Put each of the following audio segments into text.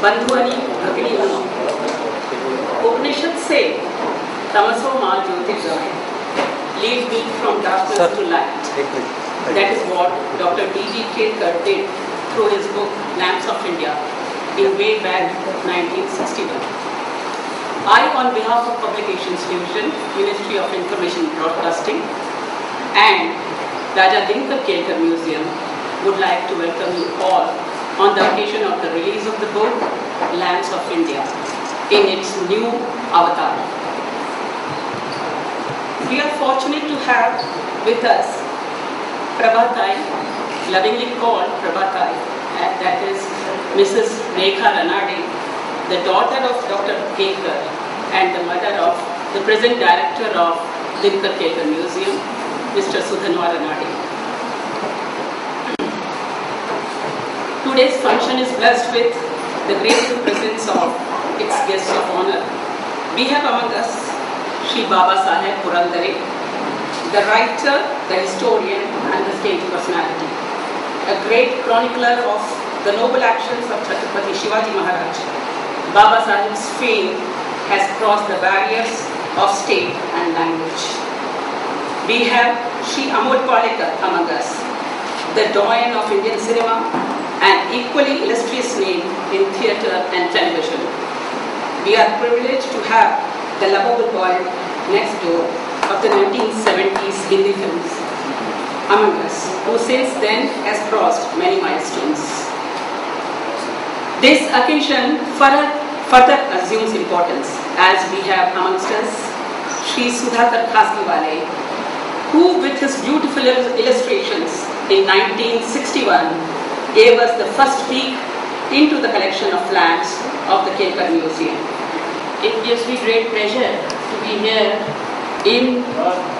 बंधु आणि भगिनींनो, उपनिषद से तमसो मा ज्योतिर्गमय, lead me from darkness to light. That is what Dr. D.G. Kelkar did through his book Lamps of India in way back 1961. I, on behalf of Publications Division, Ministry of Information Broadcasting and Raja Dinkar Kelkar Museum would like to welcome you all on the occasion of the release of the book Lamps of India in its new avatar. We are fortunate to have with us Prabhatai, lovingly called Prabhatai, and that is Mrs. Rekha Ranade, the daughter of Dr. Kelkar and the mother of the present director of Dinkar Kelkar Museum, Mr. Sudhanwa Ranade. Today's function is blessed with the grateful presence of its guests of honor. We have among us Shri Baba Saheb Purandare, the writer, the historian and the stage personality, a great chronicler of the noble actions of Chhatrapati Shivaji Maharaj. Baba Saheb's fame has crossed the barriers of state and language. We have Shri Amol Palekar among us, the doyen of Indian cinema, an equally illustrious name in theatre and television. We are privileged to have the lovable boy next door of the 1970s Hindi films among us, who since then has crossed many milestones. This occasion further assumes importance as we have amongst us Shri Sudhakar Khasgiwale, who with his beautiful illustrations in 1961 gave us the first peek into the collection of lamps of the Kelkar Museum. It gives me great pleasure to be here in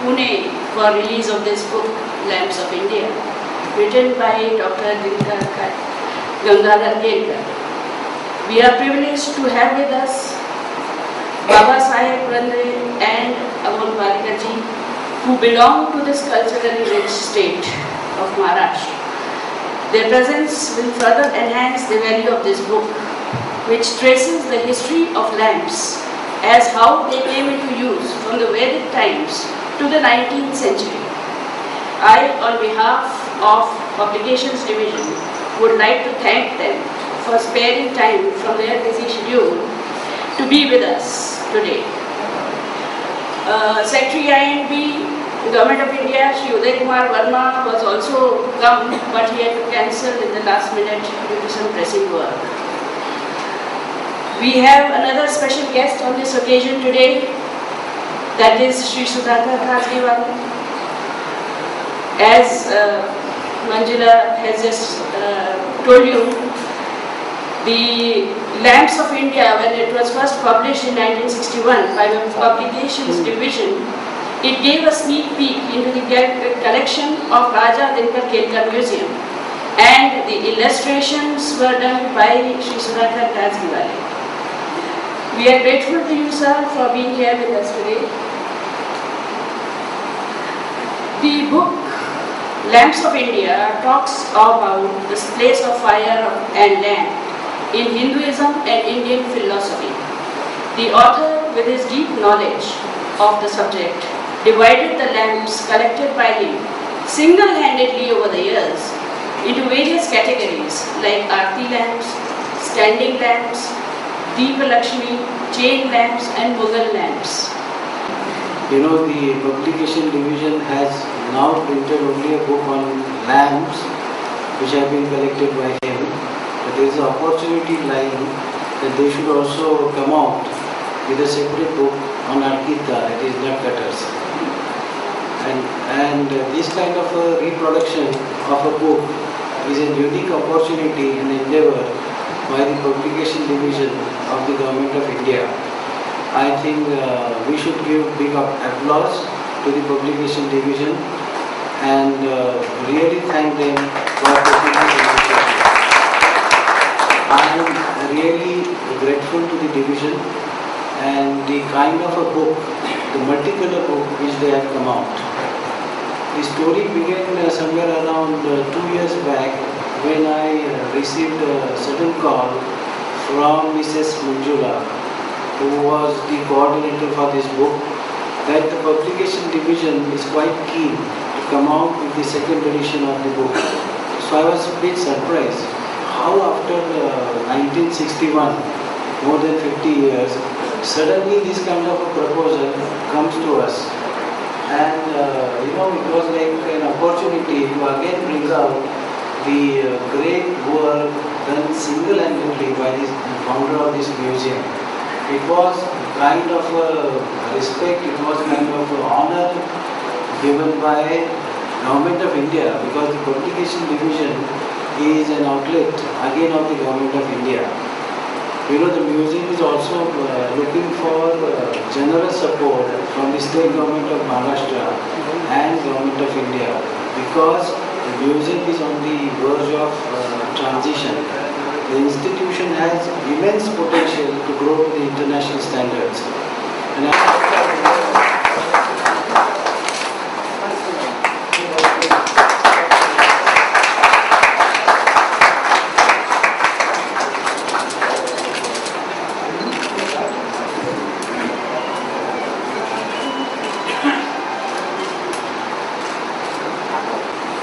Pune for release of this book, Lamps of India, written by Dr. Gangadhar Kelkar. We are privileged to have with us Baba Saheb Purandare and Amol Palekar ji, who belong to this culturally rich state of Maharashtra. Their presence will further enhance the value of this book, which traces the history of lamps as how they came into use from the Vedic times to the 19th century. I, on behalf of Publications Division, would like to thank them for sparing time from their busy schedule to be with us today. Secretary INB, Government of India, Shri Uday Kumar Verma was also come, but he had to cancel in the last minute due to some pressing work. We have another special guest on this occasion today, that is Shri Sudhakar Khasgiwale. As Manjula has just told you, the Lamps of India, when it was first published in 1961 by the Publications Division, it gave a sneak peek into the collection of Raja Dinkar Kelkar Museum, and the illustrations were done by Shri Sudhakar Khasgiwale. We are grateful to you, sir, for being here with us today. The book Lamps of India talks about this place of fire and lamp in Hinduism and Indian philosophy. The author, with his deep knowledge of the subject, divided the lamps collected by him single-handedly over the years into various categories like Aarti lamps, standing lamps, Deepa Lakshmi, chain lamps and Mughal lamps. You know, the Publication Division has now printed only a book on lamps which have been collected by him. But there is an opportunity lying that they should also come out with a separate book on Arkita, that is nut cutters. And this kind of a reproduction of a book is a unique opportunity and endeavor by the Publication Division of the Government of India. I think we should give big applause to the publication division and really thank them for taking this initiative. I am really grateful to the division and the kind of a book, the multicolor book which they have come out. The story began somewhere around 2 years back when I received a sudden call from Mrs. Manjula, who was the coordinator for this book, that the publication division is quite keen to come out with the second edition of the book. So I was a bit surprised how after 1961, more than 50 years, suddenly this kind of a proposal comes to us. And it was like an opportunity to again bring out the great work done single-handedly by the founder of this museum. It was kind of a respect, it was kind of an honor given by Government of India, because the publication division is an outlet again of the Government of India. The museum is also looking for generous support from the state government of Maharashtra and Government of India, because the museum is on the verge of transition. The institution has immense potential to grow to the international standards. And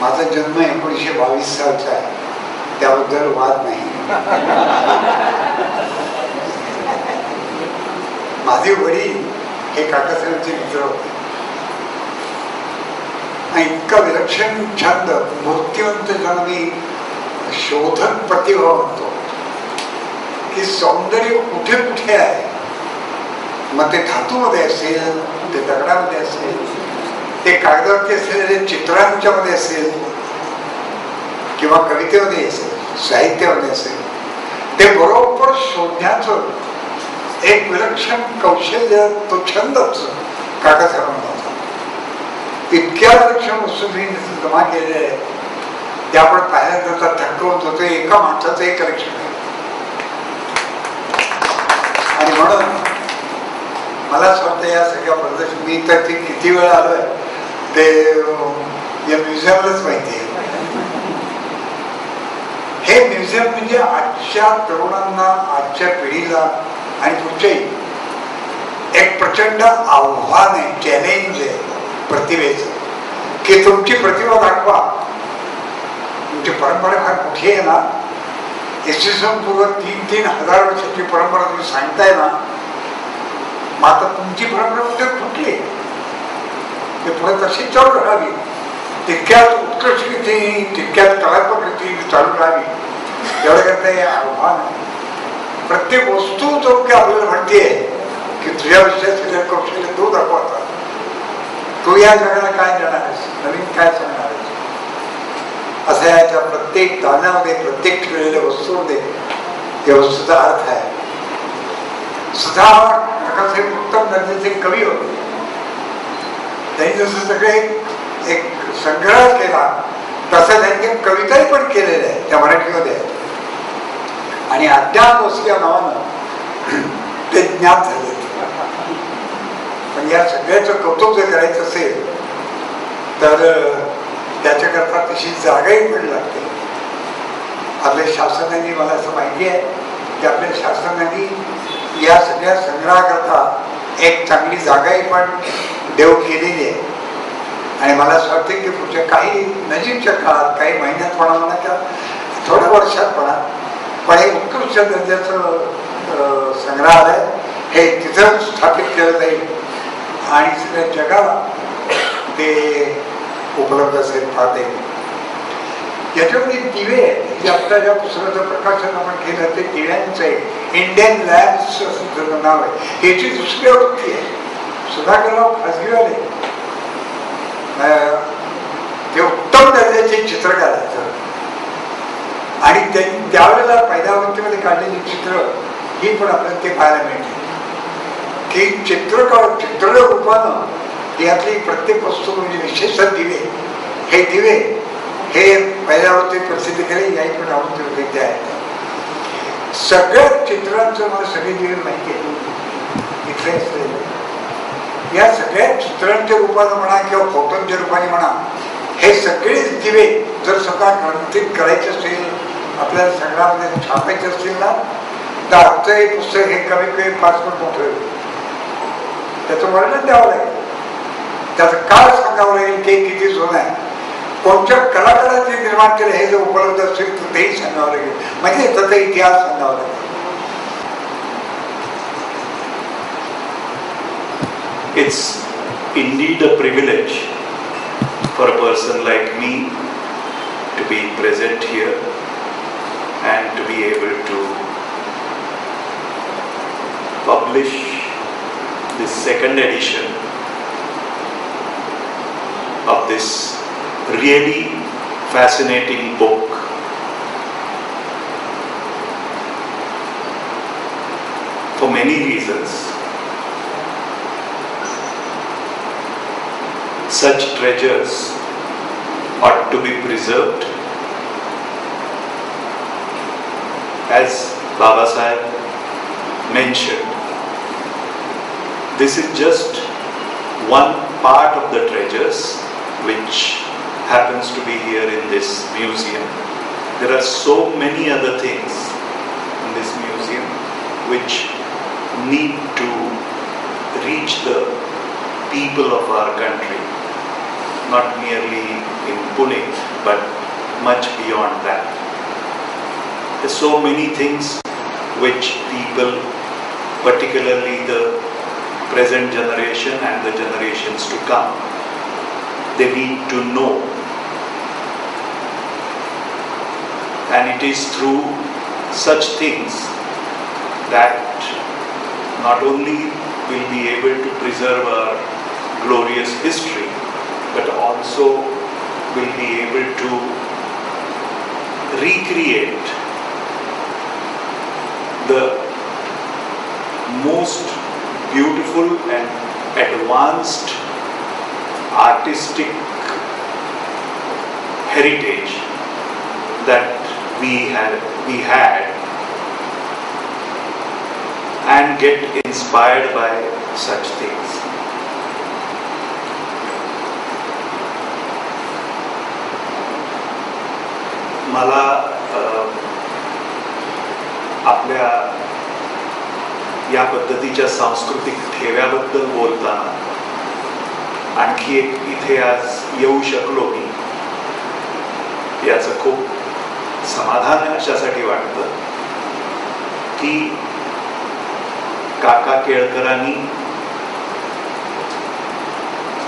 माझा जन्म 1922 सालचा आहे, त्याबद्दल वाद नाही. माझे वडील हे काकासाहेबांचे मित्र होते आणि इतका विलक्षण छंद, मूर्तिवंत ज्याला मी शोधन प्रतिभा म्हणतो, की सौंदर्य कुठे कुठे आहे, मग ते धातूमध्ये असेल, ते दगडामध्ये असेल, ते कागदावरती असलेले चित्रांच्या मध्ये असेल किंवा कवितेमध्ये असेल, साहित्यामध्ये असेल, ते बरोबर शोधण्याचं एक विलक्षण कौशल्य, तो छंदच काकासाहेबांना होता. इतक्या विलक्षण वस्तू जमा केलेल्या आहेत, त्या आपण पाहिल्यानंतर थक्क होत होतो. एका माणसाचं एक कलेक्शन आहे. आणि म्हणून मला असं वाटतं या सगळ्या प्रदर्शन, मी तर ते किती वेळ आलोय ते या म्युझियमलाच माहिती आहे. हे म्युझियम म्हणजे आजच्या तरुणांना, आजच्या पिढीला आणि पुढच्याही एक प्रचंड आव्हान आहे, चॅलेंज आहे प्रतिभेचं, की तुमची प्रतिभा दाखवा. तुमची परंपरा फार मोठी आहे ना, इसवी पूर्व 3,000 वर्षाची परंपरा तुम्ही सांगताय ना, मग आता तुमची परंपरा कुठे फुटली, ते पुढे तशी चालू राहावी, तितक्यात उत्कृष्ट रीती, तितक्यात कलात्मक रीती चालू राहावी, एवढं करता हे आव्हान आहे. प्रत्येक वस्तू जो की आपल्याला म्हणते की तुझ्या विषयात कौशल्य तू दाखवता, तू या जगाला काय देणार आहेस, नवीन काय सांगणार आहेस, असं आहे. त्या प्रत्येक दाण्यामध्ये, प्रत्येक ठेवलेल्या वस्तूमध्ये त्या वस्तूचा अर्थ आहे. सुद्धा काकासाहेब उत्तम दर्जाचे कवी होते. त्यांनी जसं सगळे एक संग्रह केला, तसं त्यांनी कविताही पण केलेल्या आहेत त्या मराठीमध्ये, आणि अज्ञात वस्तू या नावानं ते ज्ञात झाले. पण या सगळ्याचं कौतुक जर करायचं असेल तर त्याच्याकरता तशी जागाही पण लागते. आपल्या शासनाने, मला असं माहिती आहे की आपल्या शासनाने या सगळ्या संग्रहाकरता एक चांगली जागाही पण देव केलेली आहे. आणि मला असं वाटतं की पुढच्या काही नजीकच्या काळात, काही महिन्यात म्हणा किंवा थोड्या वर्षात म्हणा, पण हे उत्कृष्ट दर्जाचं संग्रहालय हे तिथं स्थापित केलं जाईल आणि सगळ्या जगाला ते उपलब्ध असेल पाहता येईल. याच्यामध्ये दिवे, जे आपल्या ज्या पुस्तकाचं प्रकाशन आपण केलं ते दिव्यांचं आहे, इंडियन लॅम्प्स असं त्याचं नाव आहे. ह्याची दुसरी आवृत्ती आहे. सुधाकरराव खाजगीवाले ते उत्तम दर्जाचे चित्रकार आहेत, आणि त्यांनी त्यावेळेला पहिल्या आवृत्तीमध्ये काढलेली चित्र ही पण आपल्याला ते पाहायला मिळते की चित्र रूपानं यातली प्रत्येक वस्तू म्हणजे विशेषतः दिवे, हे दिवे हे पहिल्या आवृत्तीत प्रसिद्ध केले, याही पण आवृत्ती प्रसिद्ध आहे. सगळ्या चित्रांचं मला सगळे दिवे माहिती आहे इथे असलेले. या सगळ्या चित्रांच्या रूपानं म्हणा किंवा फोटोंच्या रूपाने म्हणा, हे सगळेच दिवे जर स्वतः ग्रंथित करायचे असेल, आपल्याला संग्रहामध्ये छापायचे असतील ना, तर आजचं हे पुस्तक हे कमी कमी 5 फूट मोठं होईल. त्याचं वर्णन द्यावं लागेल, त्याचं काळ सांगावं लागेल की किती जुनं आहे, कोणत्या कलाकारांनी निर्माण केलं हे जर उपलब्ध असेल तर तेही सांगावं लागेल, म्हणजे त्याचा इतिहास सांगावा लागेल. It's indeed a privilege for a person like me to be present here and to be able to publish this second edition of this really fascinating book. For many reasons. Such treasures ought to be preserved. As Baba Sahib mentioned, this is just one part of the treasures which happens to be here in this museum. There are so many other things in this museum which need to reach the people of our country, not merely in Pune, but much beyond that. There are so many things which people, particularly the present generation and the generations to come, they need to know. And it is through such things that not only we'll be able to preserve our glorious history, but also will be able to recreate the most beautiful and advanced artistic heritage that we had and get inspired by such things. मला आपल्या या पद्धतीच्या सांस्कृतिक ठेव्याबद्दल बोलताना आणखी एक इथे आज येऊ शकलो मी याचं खूप समाधान अशासाठी वाटतं की काका केळकरांनी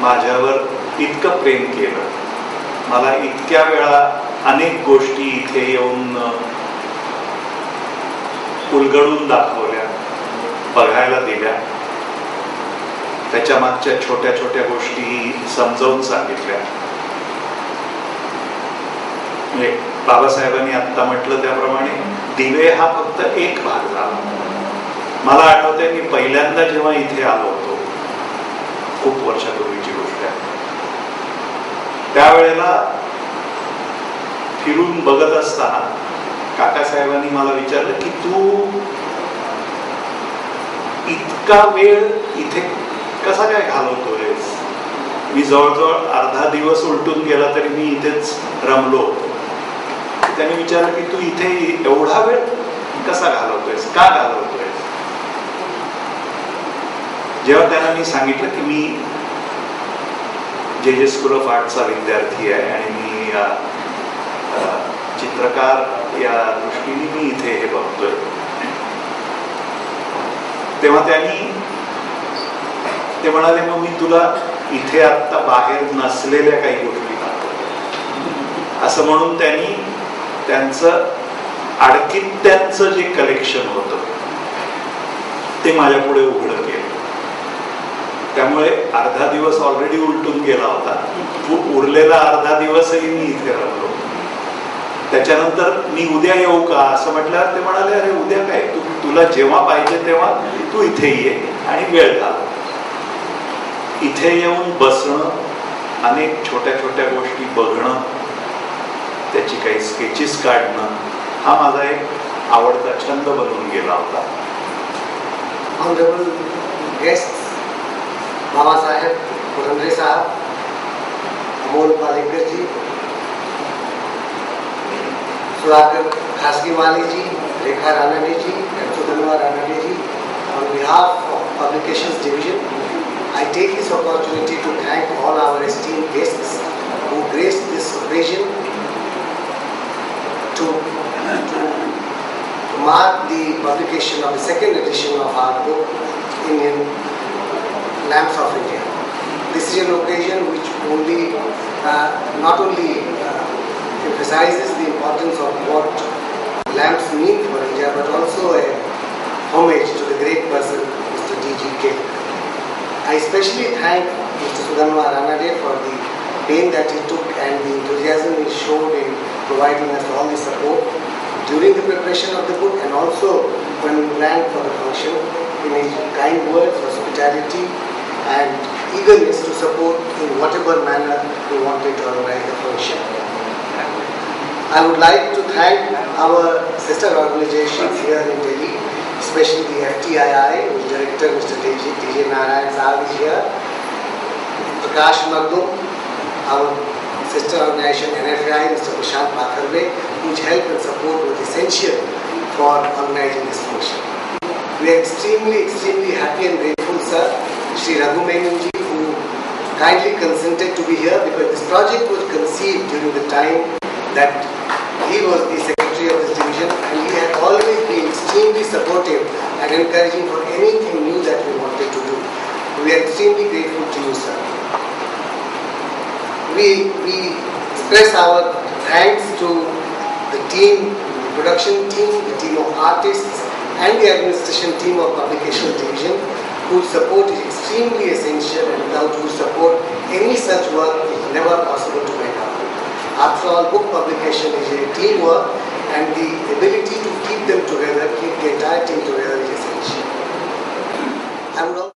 माझ्यावर इतकं प्रेम केलं, मला इतक्या वेळा अनेक गोष्टी इथे येऊन उलगडून दाखवल्या, बघायला दिल्या, त्याच्या मागच्या छोट्या छोट्या गोष्टी समजावून सांगितल्या. म्हणजे बाबासाहेबांनी आता म्हटलं त्याप्रमाणे दिवे हा फक्त एक भाग झाला. मला आठवतंय मी पहिल्यांदा जेव्हा इथे आलो होतो, खूप वर्षापूर्वीची गोष्ट आहे, त्यावेळेला फिरून बघत असताना काकासाहेबांनी मला विचारलं की तू इतका वेळ इथे कसा काय घालवतोयस? मी जवळजवळ अर्धा दिवस उलटून गेला तरी मी इथेच रमलो होतो. त्याने विचारलं की तू इथे एवढा वेळ कसा घालवतोयस, का घालवतोयस? जेव्हा त्यांना मी सांगितलं की मी जे स्कूल ऑफ आर्टचा विद्यार्थी आहे आणि मी चित्रकार या दृष्टीने मी इथे हे बघतोय, तेव्हा ते म्हणाले मग मी तुला इथे आता बाहेर नसलेल्या काही गोष्टी दाखवतो. असं म्हणून त्यांनी त्यांचं आडकित्त्यांचं जे कलेक्शन होतं ते माझ्या पुढे उघडं केलं. त्यामुळे अर्धा दिवस ऑलरेडी उलटून गेला होता, उरलेला अर्धा दिवसही मी इथे राहिलो. त्याच्यानंतर मी उद्या येऊ का असं म्हटल्यावर ते म्हणाले अरे उद्या काय, तू तुला जेव्हा पाहिजे तेव्हा तू इथे ये आणि वेळ घाल. इथे येऊन बसणं, अनेक छोट्या छोट्या गोष्टी बघणं, त्याची काही स्केचेस काढणं हा माझा एक आवडता छंद बनून गेला होता. Honorable guests, बाबा साहेब पुरंदरे साहब, अमोल पालेकर जी, सुधाकर खासगीवाले जी, रेखा रानाडे जी, and Sudhanwa Ranade ji, on behalf of Publications Division, I take this opportunity to thank all our esteemed guests who graced this occasion to mark the publication of the second edition of our book, Indian Lamps of India. This is an occasion which not only emphasizes the importance of what lamps mean for India, but also a homage to the great person, Mr. D.G. Kelkar. I especially thank Mr. Sudhanwa Ranade for the pain that he took and the enthusiasm he showed in providing us all the support during the preparation of the book, and also when we planned for the function, in his kind words, hospitality and eagerness to support in whatever manner we wanted to organize the function. I would like to thank our sister organizations here in Delhi, especially the FTII, whose director Mr. D.J. Narayan Sahab is here, Prakash Magdum, our sister organization NFI, Mr. Prashant Patharve, whose help and support was essential for organizing this function. We are extremely happy and grateful, sir, Shri Raghu Menon ji, who kindly consented to be here because this project was conceived during the time that he was the secretary of this division, and he had always been extremely supportive and encouraging for anything new that we wanted to do. We are extremely grateful to you, sir. We express our thanks to the team, the production team, the team of artists, and the administration team of Publication Division, whose support is extremely essential, and without whose support, any such work is never possible to make happen. After all, book publication is a teamwork, and the ability to keep them together, keep the entire team together is essential. I would also